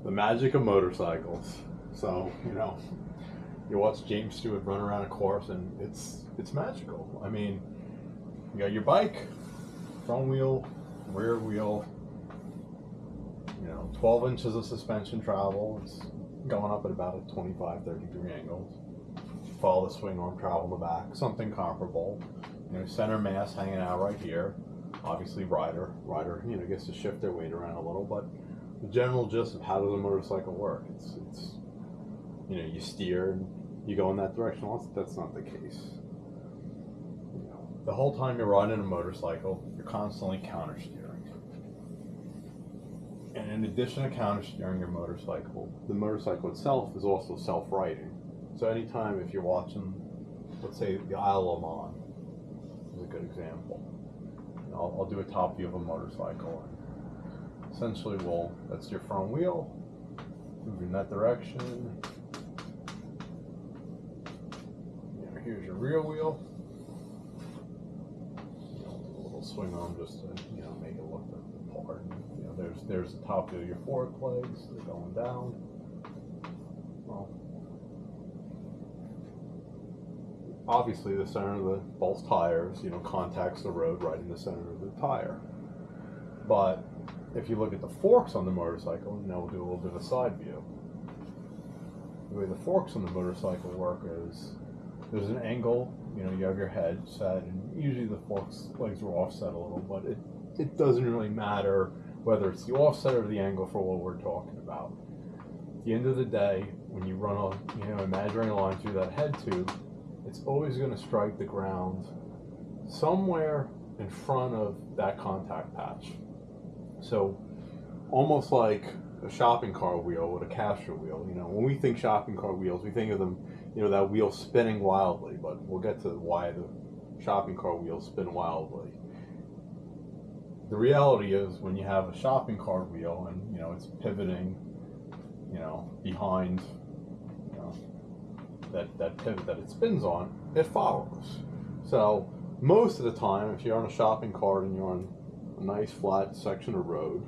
the magic of motorcycles. So, you watch James Stewart run around a course and it's magical. I mean, you got your bike, front wheel, rear wheel, 12 inches of suspension travel. It's going up at about a 25, 30 degree angle. Follow the swing arm travel in the back, something comparable. Center mass hanging out right here. Obviously rider, gets to shift their weight around a little, but the general gist of how does a motorcycle work? It's you steer and you go in that direction. Well, that's not the case. The whole time you're riding a motorcycle, you're constantly counter steering. And in addition to counter steering your motorcycle, the motorcycle itself is also self-righting. So anytime if you're watching, let's say the Isle of Man is a good example. I'll do a top view of a motorcycle. And essentially, that's your front wheel, moving in that direction. Here's your rear wheel. A little swing arm just to make it look the part. There's the top view of your forward legs. They're going down. Well, obviously the center of both tires, contacts the road right in the center of the tire. But if you look at the forks on the motorcycle, now we'll do a little bit of a side view. The way the forks on the motorcycle work is there's an angle, you have your head set, and usually the forks legs are offset a little, but it doesn't really matter whether it's the offset or the angle for what we're talking about. At the end of the day, when you run a imaginary line through that head tube, it's always going to strike the ground somewhere in front of that contact patch. So almost like a shopping cart wheel with a caster wheel. When we think shopping cart wheels, we think of them, that wheel spinning wildly, but we'll get to why the shopping cart wheels spin wildly. The reality is when you have a shopping cart wheel and, it's pivoting, behind, that pivot that it spins on, it follows. So most of the time, if you're on a shopping cart and you're on a nice flat section of road,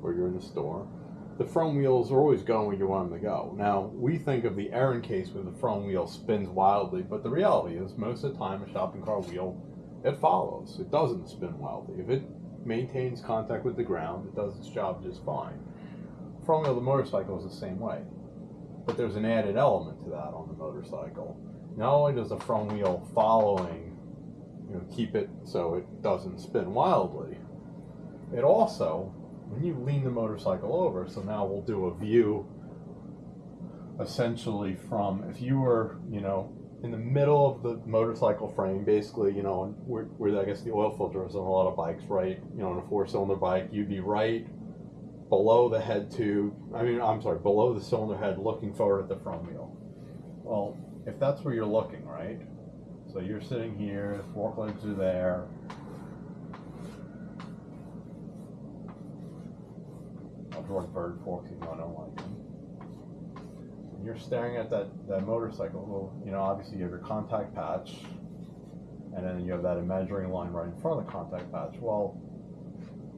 or you're in the store, the front wheels are always going where you want them to go. Now, we think of the errand case where the front wheel spins wildly, but the reality is most of the time a shopping cart wheel, it follows. It doesn't spin wildly. If it maintains contact with the ground, it does its job just fine. Front wheel of the motorcycle is the same way. But there's an added element to that on the motorcycle. Not only does the front wheel following, keep it so it doesn't spin wildly, it also, when you lean the motorcycle over, so now we'll do a view essentially from, if you were, in the middle of the motorcycle frame, basically, where I guess the oil filter is on a lot of bikes, right? On a 4-cylinder bike, you'd be right below the head tube, below the cylinder head looking forward at the front wheel. Well, if that's where you're looking, right? So you're sitting here, the fork legs are there. I'll draw bird forks even though I don't like them. When you're staring at that motorcycle, well, obviously you have your contact patch, and then you have that imaginary line right in front of the contact patch. Well,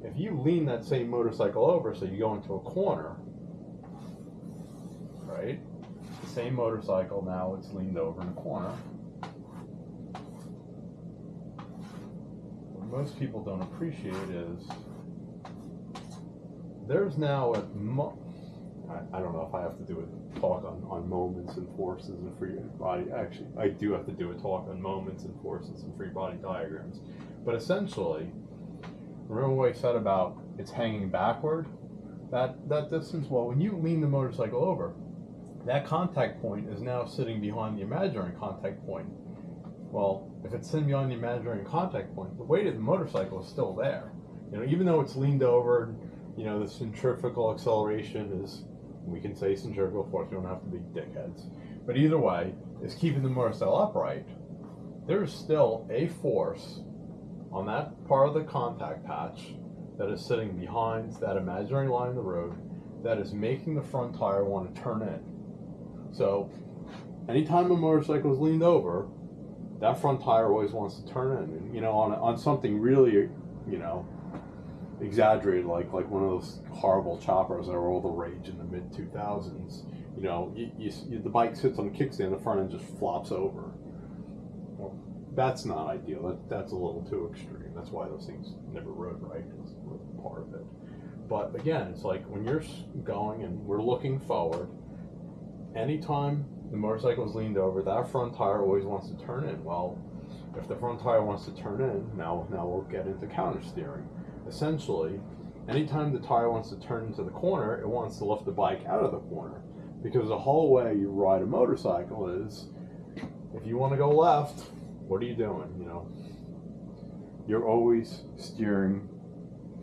if you lean that same motorcycle over, so you go into a corner, right? The same motorcycle, now it's leaned over in a corner. What most people don't appreciate is there's now I don't know if I have to do a talk on moments and forces and free body. Actually, I do have to do a talk on moments and forces and free body diagrams. But essentially, remember what I said about it's hanging backward? That distance, well, when you lean the motorcycle over, that contact point is now sitting behind the imaginary contact point. Well, if it's sitting behind the imaginary contact point, the weight of the motorcycle is still there. Even though it's leaned over, the centrifugal acceleration is, we can say centrifugal force, we don't have to be dickheads. But either way, is keeping the motorcycle upright. There's still a force on that part of the contact patch that is sitting behind that imaginary line in the road that is making the front tire want to turn in. So anytime a motorcycle is leaned over, that front tire always wants to turn in. And, on something really, exaggerated, like one of those horrible choppers that were all the rage in the mid 2000s. You know, the bike sits on the kickstand, the front end just flops over. Well, that's not ideal. That's a little too extreme. That's why those things never rode right. It's part of it. But again, it's like when you're going and we're looking forward, anytime the motorcycle is leaned over, that front tire always wants to turn in. Well, if the front tire wants to turn in, now we'll get into counter steering. Essentially, anytime the tire wants to turn into the corner, it wants to lift the bike out of the corner. Because the whole way you ride a motorcycle is, if you want to go left, what are you doing? You know, you're always steering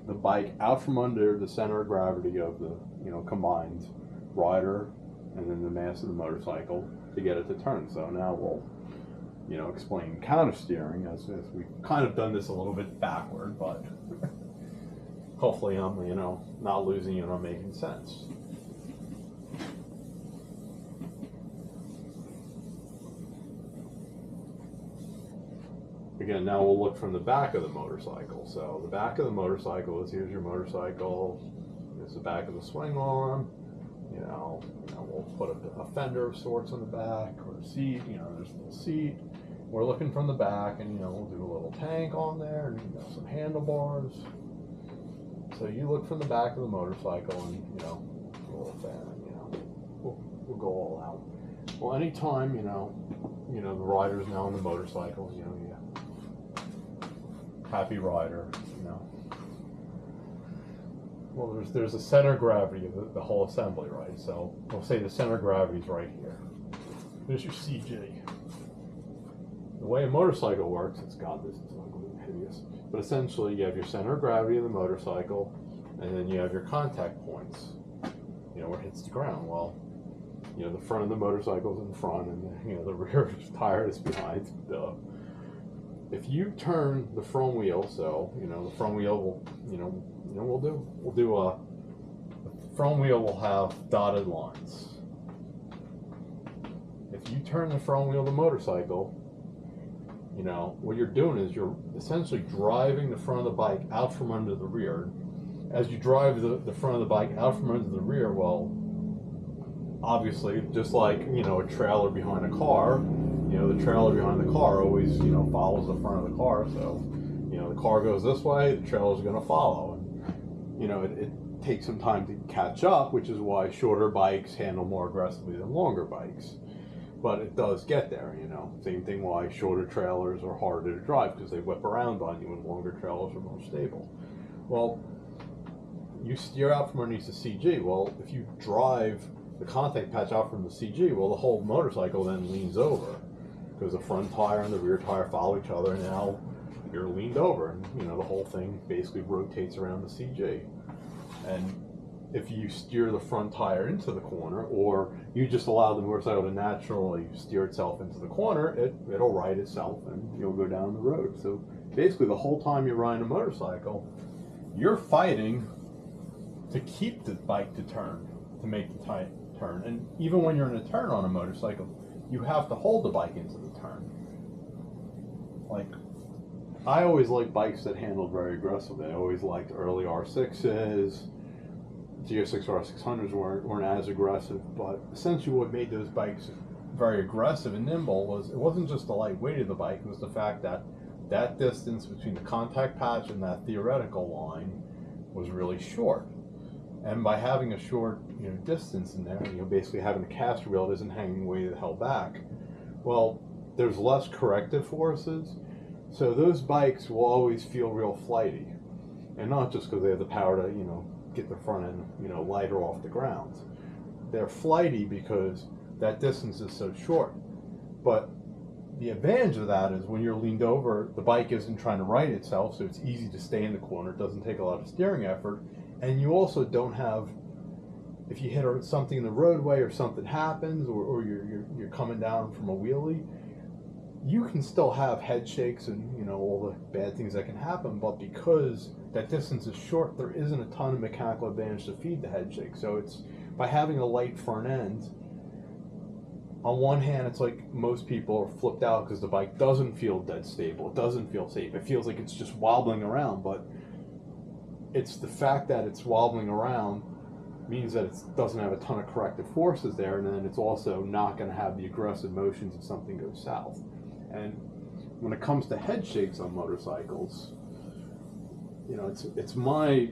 the bike out from under the center of gravity of the, you know, combined rider and then the mass of the motorcycle to get it to turn. So now we'll, you know, explain counter steering as we've kind of done this a little bit backward, but hopefully I'm, you know, not losing you and I'm making sense. Again, now we'll look from the back of the motorcycle. So the back of the motorcycle is, here's your motorcycle, here's the back of the swing arm, you know we'll put a fender of sorts on the back, or a seat, you know, there's a little seat. We're looking from the back, and, you know, we'll do a little tank on there, and, you know, some handlebars. So you look from the back of the motorcycle, and, you know, a little fan, you know, we'll go all out. Well, anytime, you know, the rider's now on the motorcycle, you know, happy rider, you know. Well, there's a center of gravity of the whole assembly, right? So we'll say the center of gravity is right here. There's your CG. The way a motorcycle works, God, this is ugly and hideous, but essentially you have your center of gravity of the motorcycle, and then you have your contact points, you know, where it hits the ground. Well, you know, the front of the motorcycle is in front, and, you know, the rear tire is behind. If you turn the front wheel, so, you know, the front wheel will, we'll do the front wheel will have dotted lines. If you turn the front wheel of the motorcycle, you know, what you're doing is you're essentially driving the front of the bike out from under the rear. As you drive the front of the bike out from under the rear, well, obviously, just like, you know, a trailer behind a car, you know, the trailer behind the car always, you know, follows the front of the car. So, you know, the car goes this way, the trailer's going to follow. And, you know, it takes some time to catch up, which is why shorter bikes handle more aggressively than longer bikes. But it does get there, you know. Same thing why shorter trailers are harder to drive, because they whip around on you, and longer trailers are more stable. Well, you steer out from underneath the CG. Well, if you drive the contact patch out from the CG, well, the whole motorcycle then leans over, because the front tire and the rear tire follow each other, and now you're leaned over, and, you know, the whole thing basically rotates around the CG. And if you steer the front tire into the corner, or you just allow the motorcycle to naturally steer itself into the corner, it'll right itself and you'll go down the road. So basically the whole time you're riding a motorcycle, you're fighting to keep the bike to turn, to make the turn. And even when you're in a turn on a motorcycle, you have to hold the bike into the turn. Like, I always liked bikes that handled very aggressively. I always liked early R6s. GS6 R600s weren't as aggressive, but essentially what made those bikes very aggressive and nimble was, it wasn't just the light weight of the bike, it was the fact that that distance between the contact patch and that theoretical line was really short. And by having a short, you know, distance in there, you know, basically having a caster wheel that isn't hanging weight held back, well, there's less corrective forces, so those bikes will always feel real flighty. And not just because they have the power to, you know, get the front end, you know, lighter off the ground. They're flighty because that distance is so short. But the advantage of that is when you're leaned over, the bike isn't trying to right itself, so it's easy to stay in the corner. It doesn't take a lot of steering effort. And you also don't have, if you hit something in the roadway or something happens, or you're coming down from a wheelie, you can still have head shakes and, you know, all the bad things that can happen, but because that distance is short, there isn't a ton of mechanical advantage to feed the head shake. So it's, by having a light front end, on one hand, it's like most people are flipped out because the bike doesn't feel dead stable. It doesn't feel safe. It feels like it's just wobbling around, but it's the fact that it's wobbling around means that it doesn't have a ton of corrective forces there, and then it's also not going to have the aggressive motions if something goes south. And when it comes to head shakes on motorcycles, it's my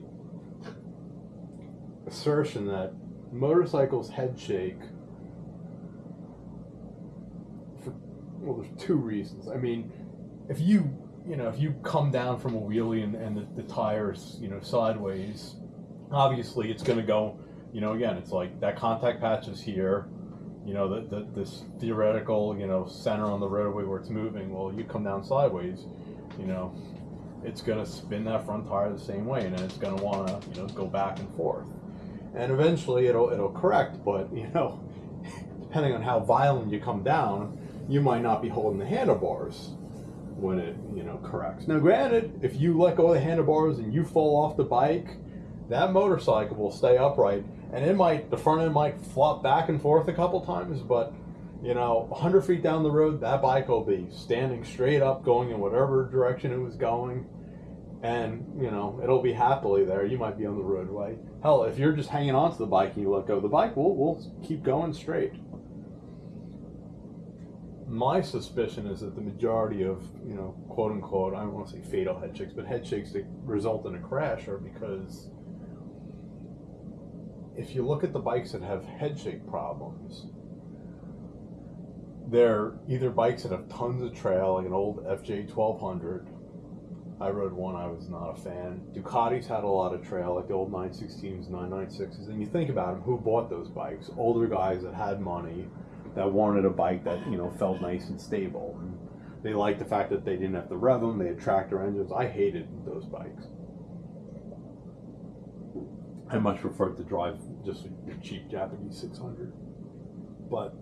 assertion that motorcycles head shake well, there's two reasons. I mean, if you come down from a wheelie and the tires, sideways, obviously it's going to go, again, it's like that contact patch is here, this theoretical, center on the roadway where it's moving. Well, you come down sideways, it's going to spin that front tire the same way, and then it's going to want to, go back and forth. And eventually it'll correct, but, depending on how violent you come down, you might not be holding the handlebars when it, corrects. Now, granted, if you let go of the handlebars and you fall off the bike, that motorcycle will stay upright, and the front end might flop back and forth a couple times, but 100 feet down the road, that bike will be standing straight up, going in whatever direction it was going, and it'll be happily there. You might be on the roadway. Hell, if you're just hanging onto the bike and you let go, the bike will keep going straight. My suspicion is that the majority of, quote unquote, I don't want to say fatal head shakes, but head shakes that result in a crash are because if you look at the bikes that have head shake problems, they're either bikes that have tons of trail, like an old FJ 1200. I rode one, I was not a fan. Ducatis had a lot of trail, like the old 916s, 996s. And you think about them, who bought those bikes? Older guys that had money, that wanted a bike that, felt nice and stable. And they liked the fact that they didn't have to rev them, they had tractor engines. I hated those bikes. I much preferred to drive just a cheap Japanese 600. But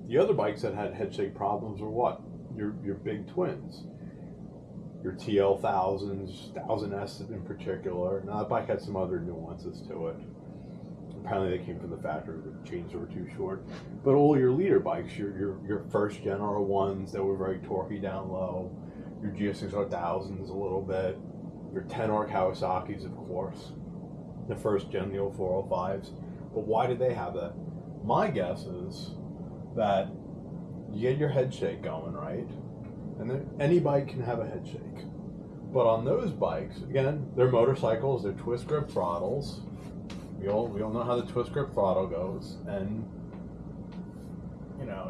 the other bikes that had head shake problems were what? Your big twins. Your TL 1000s, 1000S in particular. Now, that bike had some other nuances to it. Apparently they came from the factory, the chains were too short. But all your leader bikes, your first gen R1s that were very torquey down low, your GS6 R1000s a little bit, your 10R Kawasaki's, of course, the first gen, the 0405s. But why did they have that? My guess is that you get your head shake going, right? And then any bike can have a head shake. But on those bikes, again, they're motorcycles, they're twist grip throttles. We all know how the twist grip throttle goes, and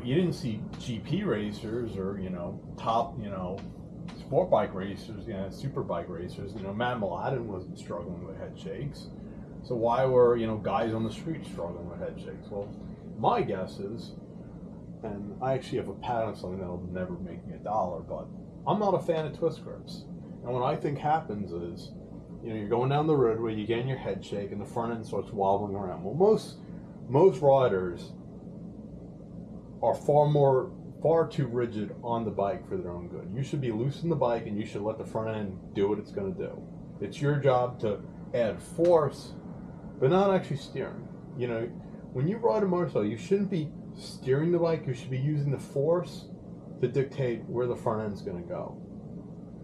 you didn't see GP racers or top sport bike racers, super bike racers. Matt Mladen wasn't struggling with head shakes, so why were guys on the street struggling with head shakes? Well, my guess is, and I actually have a patent on something that'll never make me $1, but I'm not a fan of twist grips, and what I think happens is, you're going down the roadway, you get in your head shake, and the front end starts wobbling around. Well, most riders are far too rigid on the bike for their own good. You should be loose in the bike, and you should let the front end do what it's going to do. It's your job to add force, but not actually steering. When you ride a motorcycle, you shouldn't be steering the bike. You should be using the force to dictate where the front end's going to go.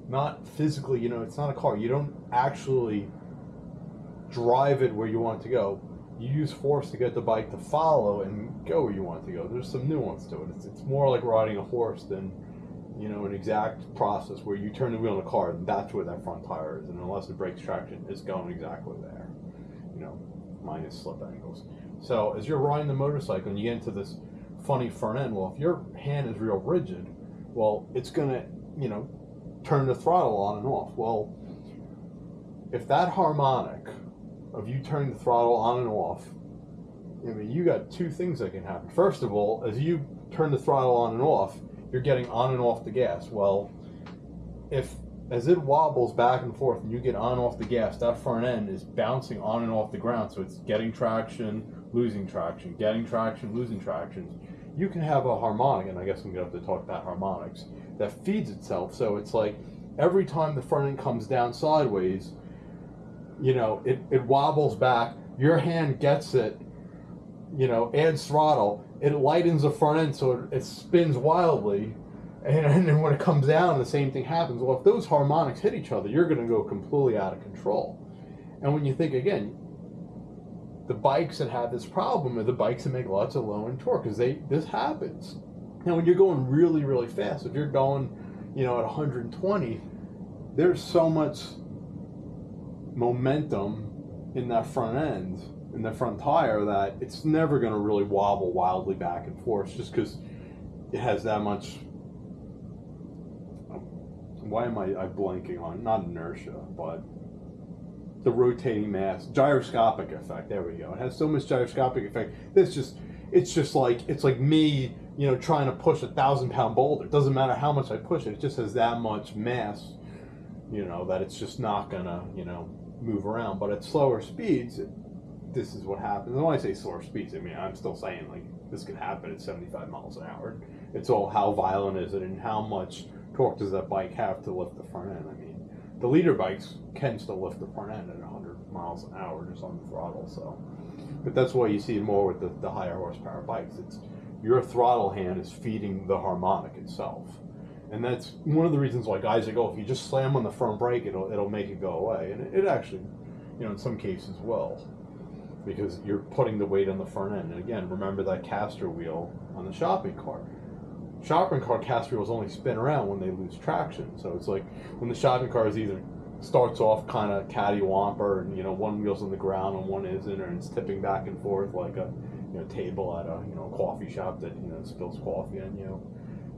Not physically, it's not a car. You don't actually drive it where you want it to go. You use force to get the bike to follow and go where you want it to go. There's some nuance to it. It's more like riding a horse than, an exact process where you turn the wheel in a car and that's where that front tire is. And unless it breaks traction, it's going exactly there, minus slip angles. So as you're riding the motorcycle and you get into this funny front end, well, if your hand is real rigid, well, it's going to, turn the throttle on and off. Well, if that harmonic of you turning the throttle on and off, you got two things that can happen. First of all, as you turn the throttle on and off, you're getting on and off the gas. Well, as it wobbles back and forth and you get on and off the gas, that front end is bouncing on and off the ground, so it's getting traction, losing traction, getting traction, losing traction. You can have a harmonic, and I guess I'm going to have to talk about harmonics, that feeds itself. So it's like every time the front end comes down sideways, it wobbles back, your hand gets it, adds throttle, it lightens the front end so it spins wildly, and then when it comes down, the same thing happens. Well, if those harmonics hit each other, you're going to go completely out of control. And when you think again, the bikes that have this problem are the bikes that make lots of low end torque, because this happens. Now, when you're going really, really fast, if you're going, at 120, there's so much momentum in that front end, in the front tire, that it's never going to really wobble wildly back and forth, just because it has that much. Why am I blanking on? Not inertia, but the rotating mass, gyroscopic effect. There we go. It has so much gyroscopic effect. It's just like me, trying to push a 1,000-pound boulder. It doesn't matter how much I push it. It just has that much mass, that it's just not gonna, move around. But at slower speeds, this is what happens. And when I say slower speeds, I mean, I'm still saying like this can happen at 75 miles an hour. It's all how violent is it and how much torque does that bike have to lift the front end. I mean, the leader bikes can still lift the front end at 100 miles an hour just on the throttle. So, but that's why you see more with the higher horsepower bikes. It's your throttle hand is feeding the harmonic itself, and that's one of the reasons why guys go, if you just slam on the front brake, it'll make it go away, and it actually, in some cases will, because you're putting the weight on the front end. And again, remember that caster wheel on the shopping cart. Shopping cart caster wheels only spin around when they lose traction. So it's like when the shopping cart is either starts off kind of catty-wamper, and one wheel's on the ground and one isn't, or it's tipping back and forth like a table at a coffee shop that spills coffee, and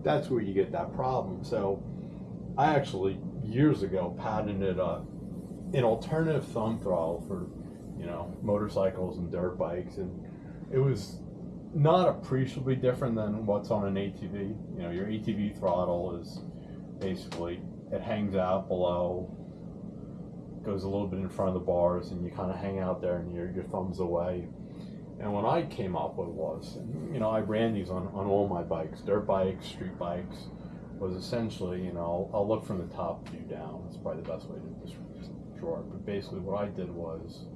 that's where you get that problem. So I actually years ago patented an alternative thumb throttle for motorcycles and dirt bikes, and it was not appreciably different than what's on an ATV. Your ATV throttle is basically, it hangs out below, goes a little bit in front of the bars, and you kind of hang out there, and your thumb's away. And what I came up with was, and, I ran these on all my bikes, dirt bikes, street bikes, was essentially, I'll look from the top view down. That's probably the best way to draw it. But basically what I did was,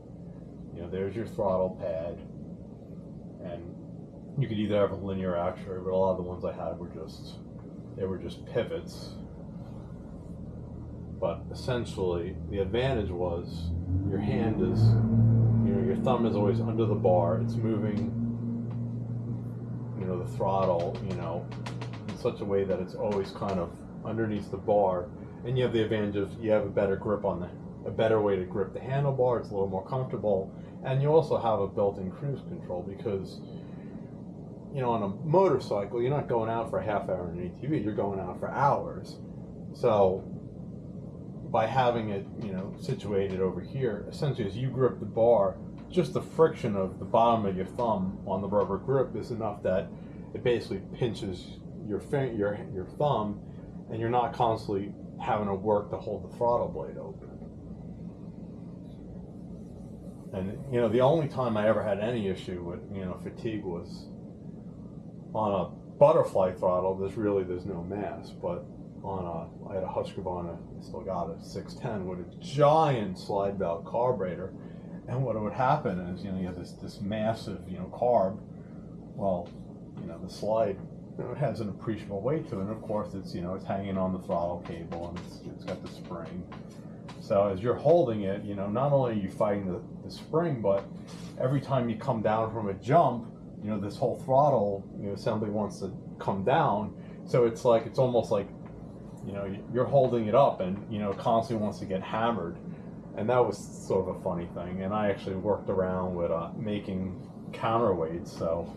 there's your throttle pad, and you could either have a linear actuator, but a lot of the ones I had were just pivots. But essentially, the advantage was your hand is, your thumb is always under the bar. It's moving, the throttle, in such a way that it's always kind of underneath the bar, and you have the advantage of you have a better grip on a better way to grip the handlebar. It's a little more comfortable, and you also have a built-in cruise control because, on a motorcycle, you're not going out for a half hour in an ATV. You're going out for hours. So by having it, situated over here, essentially as you grip the bar, just the friction of the bottom of your thumb on the rubber grip is enough that it basically pinches your thumb, and you're not constantly having to work to hold the throttle blade open. And the only time I ever had any issue with fatigue was on a butterfly throttle. There's no mass, but I had a Husqvarna, I still got a 610 with a giant slide valve carburetor, and what would happen is, you have this massive, carb. Well, the slide, it has an appreciable weight to it, and of course it's, it's hanging on the throttle cable, and it's got the spring. So as you're holding it, not only are you fighting the spring, but every time you come down from a jump, this whole throttle, assembly wants to come down. So it's almost like, you're holding it up, and, constantly wants to get hammered. And that was sort of a funny thing. And I actually worked around with making counterweights. So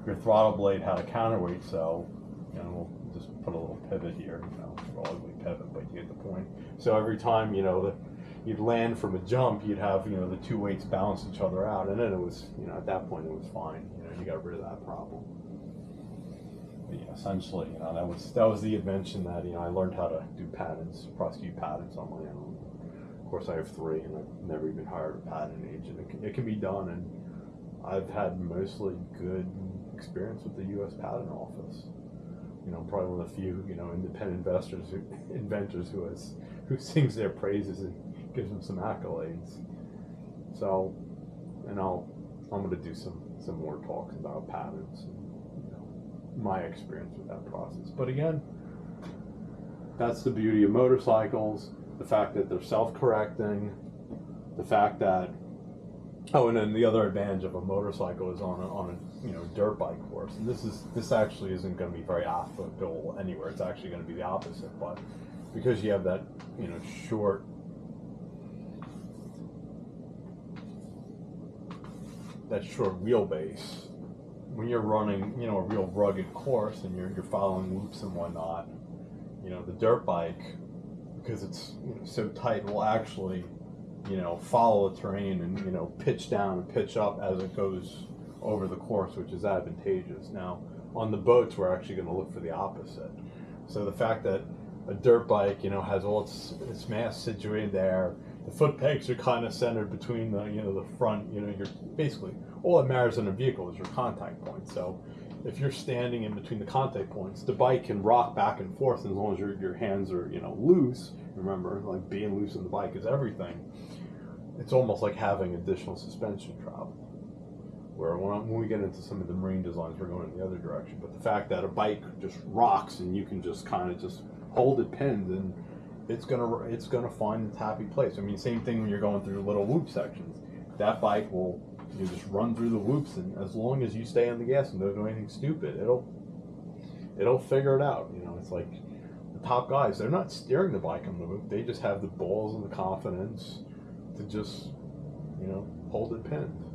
your throttle blade had a counterweight. So, we'll just put a little pivot here, a ugly pivot, but you get the point. So every time, you'd land from a jump, you'd have, the two weights balance each other out. And then it was, at that point it was fine. You got rid of that problem. But yeah, essentially, that was the invention that, I learned how to do patents, prosecute patents on my own. Of course, I have 3, and I've never even hired a patent agent. It can be done, and I've had mostly good experience with the U.S. Patent Office. Probably one of the few, independent inventors who sings their praises and gives them some accolades. So, and I'm going to do some more talks about patents and my experience with that process. But again, that's the beauty of motorcycles. The fact that they're self-correcting, The fact that, oh, and then the other advantage of a motorcycle is on a dirt bike course, and this actually isn't going to be very applicable anywhere. It's actually going to be the opposite, but because you have that short wheelbase, when you're running a real rugged course and you're following loops and whatnot, the dirt bike, because it's so tight, will actually follow the terrain and pitch down and pitch up as it goes over the course, which is advantageous. Now on the boats, we're actually going to look for the opposite. So the fact that a dirt bike has all its mass situated there, the foot pegs are kind of centered between the front, you're basically, all that matters in a vehicle is your contact point. So if you're standing in between the contact points, the bike can rock back and forth as long as your hands are loose. Remember, like, being loose on the bike is everything. It's almost like having additional suspension travel. Where when we get into some of the marine designs, we're going in the other direction. But the fact that a bike just rocks and you can just kind of just hold it pinned, and it's gonna find its happy place. I mean, same thing when you're going through little loop sections. That bike will just run through the loops, and as long as you stay on the gas and don't do anything stupid, it'll figure it out. It's like the top guys, they're not steering the bike on the loop. They just have the balls and the confidence to just hold it pinned.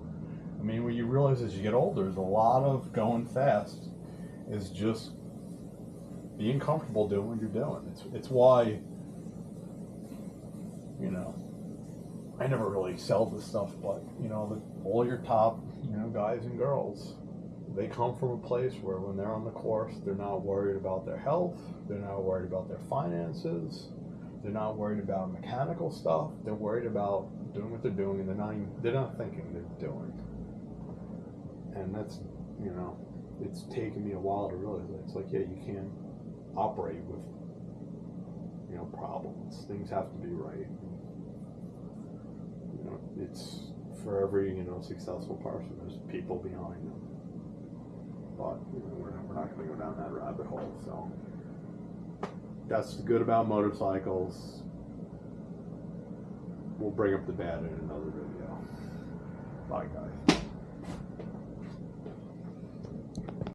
I mean, what you realize as you get older, there's a lot of going fast is just being comfortable doing what you're doing. It's why I never really sell this stuff, but all your top guys and girls, they come from a place where when they're on the course, they're not worried about their health, they're not worried about their finances, they're not worried about mechanical stuff. They're worried about doing what they're doing, and they're not thinking, they're doing. And that's it's taken me a while to realize that. It's like, yeah, you can't operate with problems. Things have to be right. It's for every successful person, there's people behind them. But we're not going to go down that rabbit hole. So that's the good about motorcycles. We'll bring up the bad in another video. Bye, guys.